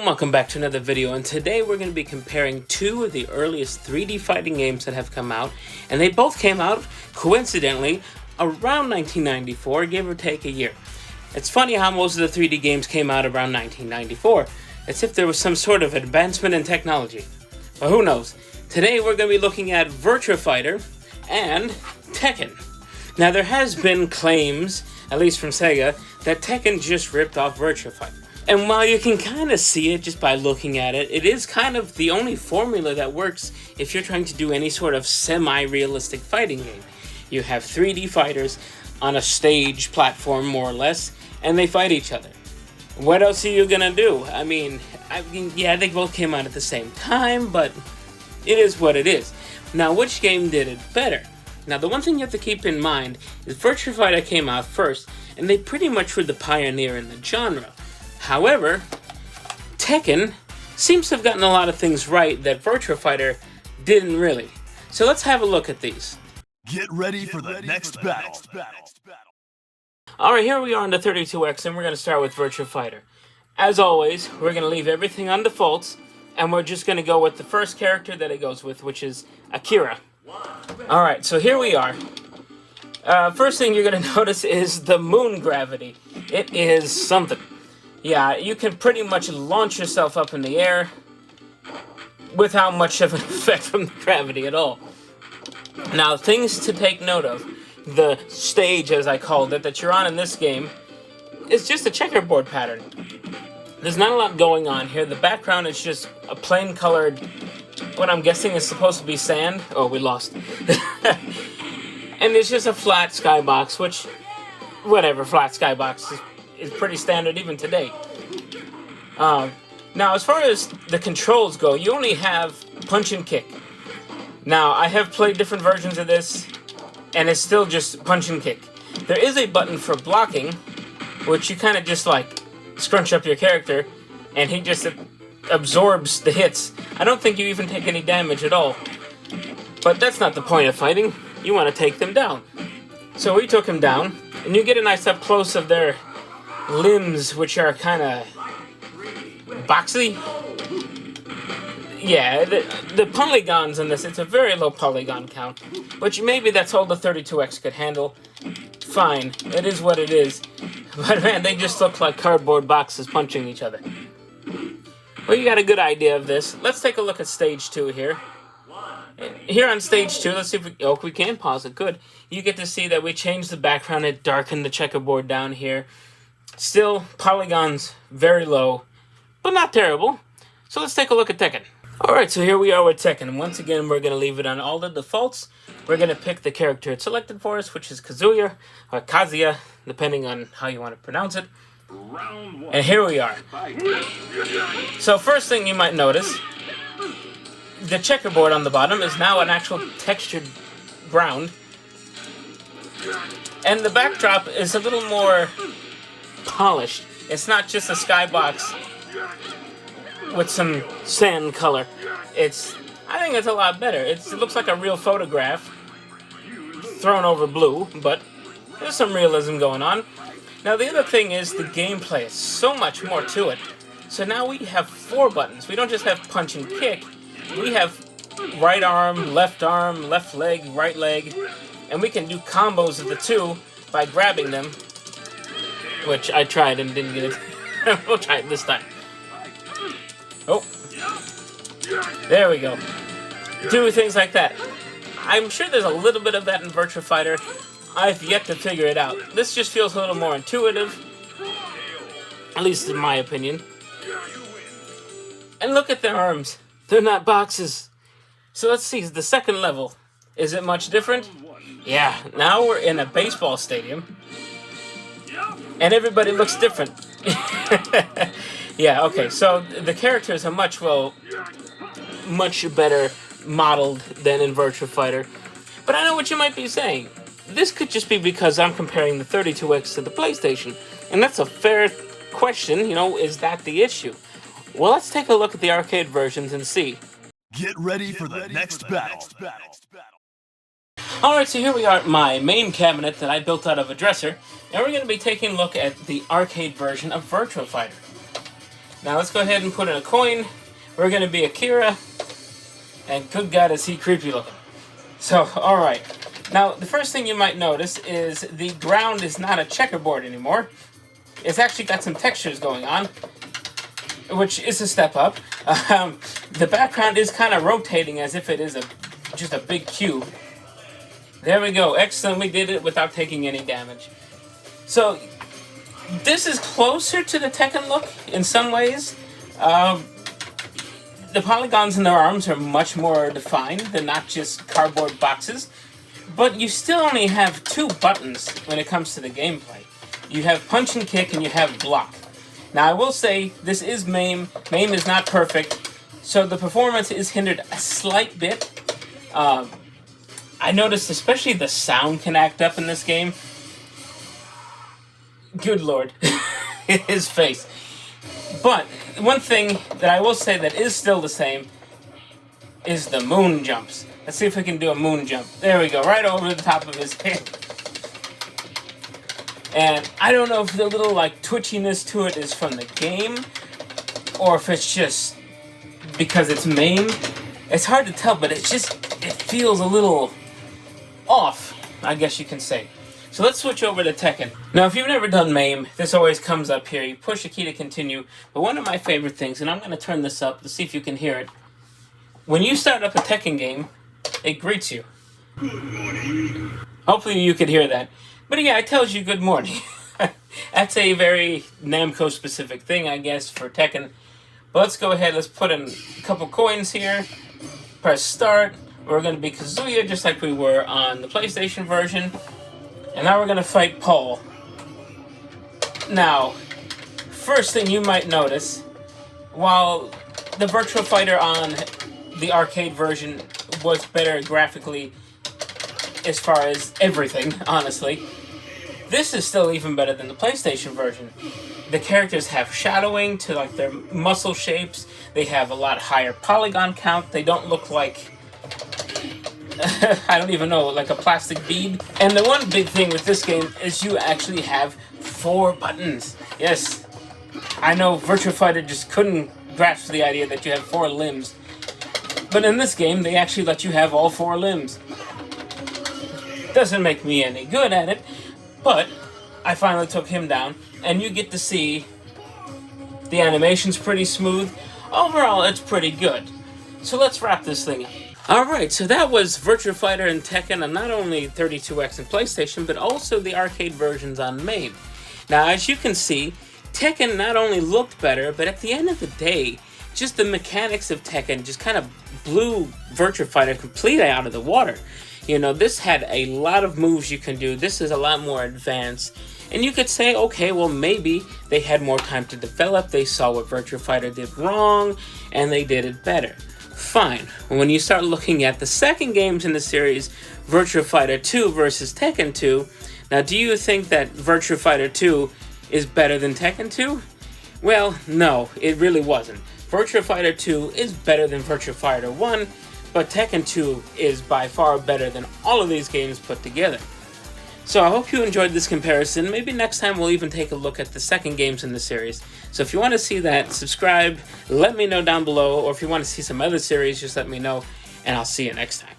and welcome back to another video, and today we're going to be comparing two of the earliest 3D fighting games that have come out, and they both came out, coincidentally, around 1994, give or take a year. It's funny how most of the 3D games came out around 1994, as if there was some sort of advancement in technology. But who knows? Today we're going to be looking at Virtua Fighter and Tekken. Now there has been claims, at least from Sega, that Tekken just ripped off Virtua Fighter. And while you can kind of see it just by looking at it, it is kind of the only formula that works if you're trying to do any sort of semi-realistic fighting game. You have 3D fighters on a stage platform, more or less, and they fight each other. What else are you gonna do? I mean, yeah, they both came out at the same time, but it is what it is. Now, which game did it better? Now, the one thing you have to keep in mind is Virtua Fighter came out first, and they pretty much were the pioneer in the genre. However, Tekken seems to have gotten a lot of things right that Virtua Fighter didn't really. So let's have a look at these. Get ready for the next battle. Alright, here we are on the 32X, and we're going to start with Virtua Fighter. As always, we're going to leave everything on defaults, and we're just going to go with the first character that it goes with, which is Akira. Alright, so here we are. First thing you're going to notice is the moon gravity. It is something. Yeah, you can pretty much launch yourself up in the air without much of an effect from the gravity at all. Now, things to take note of. The stage, as I called it, that you're on in this game is just a checkerboard pattern. There's not a lot going on here. The background is just a plain colored, what I'm guessing is supposed to be sand. Oh, we lost. And it's just a flat skybox, which, whatever, flat skybox is pretty standard even today. Now, as far as the controls go, you only have punch and kick. Now, I have played different versions of this, and it's still just punch and kick. There is a button for blocking, which you kind of just like scrunch up your character, and he just absorbs the hits. I don't think you even take any damage at all. But that's not the point of fighting. You want to take them down. So we took him down, and you get a nice up close of their limbs, which are kind of boxy. Yeah, the polygons in this, it's a very low polygon count, which maybe that's all the 32X could handle. Fine, it is what it is. But man, they just look like cardboard boxes punching each other. Well, you got a good idea of this. Let's take a look at stage 2 here. Here on stage 2, let's see if we can pause it. Good. You get to see that we changed the background. It darkened the checkerboard down here. Still, polygons very low, but not terrible. So let's take a look at Tekken. Alright, so here we are with Tekken. Once again, we're going to leave it on all the defaults. We're going to pick the character it selected for us, which is Kazuya, or Kazuya, depending on how you want to pronounce it. And here we are. So first thing you might notice, the checkerboard on the bottom is now an actual textured ground. And the backdrop is a little more polished. It's not just a skybox with some sand color. I think it's a lot better. It looks like a real photograph thrown over blue, but there's some realism going on. Now the other thing is the gameplay is so much more to it. So now we have 4 buttons. We don't just have punch and kick. We have right arm, left leg, right leg, and we can do combos of the two by grabbing them, which I tried and didn't get it. We'll try it this time. Oh, there we go. Do things like that. I'm sure there's a little bit of that in Virtua Fighter. I've yet to figure it out. This just feels a little more intuitive, at least in my opinion. And look at their arms. They're not boxes. So let's see, the second level. Is it much different? Yeah, now we're in a baseball stadium. And everybody looks different. Yeah, okay, so the characters are much better modeled than in Virtua Fighter. But I know what you might be saying. This could just be because I'm comparing the 32X to the PlayStation. And that's a fair question, is that the issue? Well, let's take a look at the arcade versions and see. Get ready for the next battle. Alright, so here we are at my main cabinet that I built out of a dresser, and we're going to be taking a look at the arcade version of Virtua Fighter. Now let's go ahead and put in a coin. We're going to be Akira. And good God, is he creepy looking. So, alright. Now, the first thing you might notice is the ground is not a checkerboard anymore. It's actually got some textures going on, which is a step up. The background is kind of rotating as if it is just a big cube. There we go. Excellent. We did it without taking any damage. So, this is closer to the Tekken look in some ways. The polygons in their arms are much more defined. They're not just cardboard boxes. But you still only have 2 buttons when it comes to the gameplay. You have punch and kick and you have block. Now I will say, this is MAME. MAME is not perfect, so the performance is hindered a slight bit. I noticed especially the sound can act up in this game. Good lord. His face. But one thing that I will say that is still the same is the moon jumps. Let's see if we can do a moon jump. There we go, right over the top of his head. And I don't know if the little like twitchiness to it is from the game or if it's just because it's MAME. It's hard to tell, but it feels a little off, I guess you can say. So let's switch over to Tekken. Now, if you've never done MAME, this always comes up here. You push a key to continue. But one of my favorite things, and I'm going to turn this up to see if you can hear it. When you start up a Tekken game, it greets you. Good morning. Hopefully you could hear that. But yeah, it tells you good morning. That's a very Namco-specific thing, I guess, for Tekken. But let's go ahead. Let's put in a couple coins here. Press start. We're going to be Kazuya, just like we were on the PlayStation version. And now we're going to fight Paul. Now, first thing you might notice, while the Virtua Fighter on the arcade version was better graphically as far as everything, honestly, this is still even better than the PlayStation version. The characters have shadowing to like their muscle shapes. They have a lot higher polygon count. They don't look like I don't even know, like a plastic bead. And the one big thing with this game is you actually have 4 buttons. Yes, I know Virtua Fighter just couldn't grasp the idea that you have 4 limbs. But in this game, they actually let you have all 4 limbs. Doesn't make me any good at it, but I finally took him down, and you get to see the animation's pretty smooth. Overall, it's pretty good. So let's wrap this thing up. Alright, so that was Virtua Fighter and Tekken on not only 32X and PlayStation, but also the arcade versions on MAME. Now, as you can see, Tekken not only looked better, but at the end of the day, just the mechanics of Tekken just kind of blew Virtua Fighter completely out of the water. You know, this had a lot of moves you can do. This is a lot more advanced. And you could say, okay, well, maybe they had more time to develop. They saw what Virtua Fighter did wrong, and they did it better. Fine. When you start looking at the second games in the series, Virtua Fighter 2 versus Tekken 2, now do you think that Virtua Fighter 2 is better than Tekken 2? Well, no, it really wasn't. Virtua Fighter 2 is better than Virtua Fighter 1, but Tekken 2 is by far better than all of these games put together. So I hope you enjoyed this comparison. Maybe next time we'll even take a look at the second games in the series. So if you want to see that, subscribe, let me know down below, or if you want to see some other series, just let me know, and I'll see you next time.